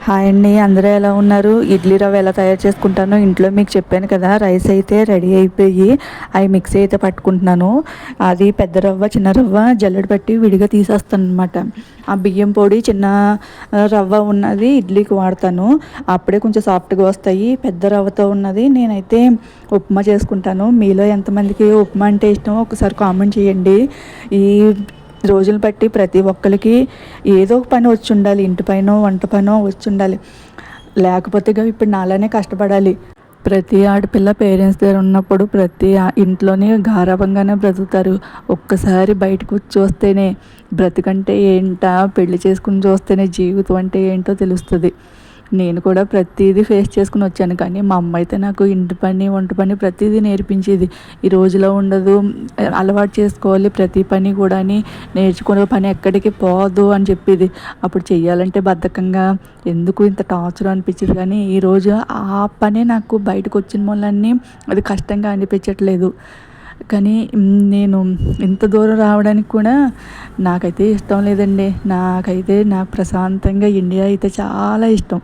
Hi అండి, అందరూ ఎలా ఉన్నారు? ఇడ్లీ రవ్వ ఎలా తయారు చేసుకుంటానో ఇంట్లో మీకు చెప్పాను కదా. రైస్ అయితే రెడీ అయిపోయి అవి మిక్సీ అయితే పట్టుకుంటున్నాను. అది పెద్ద రవ్వ చిన్న రవ్వ జల్లెడ పట్టి విడిగా తీసేస్తాను అనమాట. ఆ బియ్యం పొడి చిన్న రవ్వ ఉన్నది ఇడ్లీకి వాడతాను. అప్పుడే కొంచెం సాఫ్ట్గా వస్తాయి. పెద్ద రవ్వతో ఉన్నది నేనైతే ఉప్మా చేసుకుంటాను. మీలో ఎంతమందికి ఉప్మా అంటే ఇష్టమో ఒకసారి కామెంట్ చేయండి. ఈ రోజులు బట్టి ప్రతి ఒక్కరికి ఏదో ఒక పని వచ్చి ఉండాలి, ఇంటి పైనో వంట పనో వచ్చి ఉండాలి. లేకపోతే ఇప్పుడు నాలానే కష్టపడాలి. ప్రతి ఆడపిల్ల పేరెంట్స్ దగ్గర ఉన్నప్పుడు ప్రతి ఇంట్లోనే గారాబంగానే బ్రతుకుతారు. ఒక్కసారి బయటకు వచ్చి చూస్తేనే బ్రతుకంటే ఏంటా, పెళ్లి చేసుకుని చూస్తేనే జీవితం అంటే ఏంటో తెలుస్తుంది. నేను కూడా ప్రతిదీ ఫేస్ చేసుకుని వచ్చాను. కానీ మా అమ్మ అయితే నాకు ఇంటి పని వంట పని ప్రతిదీ నేర్పించేది. ఈ రోజులో ఉండదు, అలవాటు చేసుకోవాలి ప్రతి పని కూడా, నేర్చుకునే పని ఎక్కడికి పోదు అని చెప్పేది. అప్పుడు చెయ్యాలంటే బద్ధకంగా ఎందుకు ఇంత టార్చర్ అనిపించేది. కానీ ఈరోజు ఆ పని నాకు బయటకు వచ్చిన వల్లన్నీ అది కష్టంగా అనిపించట్లేదు. కానీ నేను ఇంత దూరం రావడానికి కూడా నాకైతే ఇష్టం లేదండి. నాకు ప్రశాంతంగా ఇండియా అయితే చాలా ఇష్టం.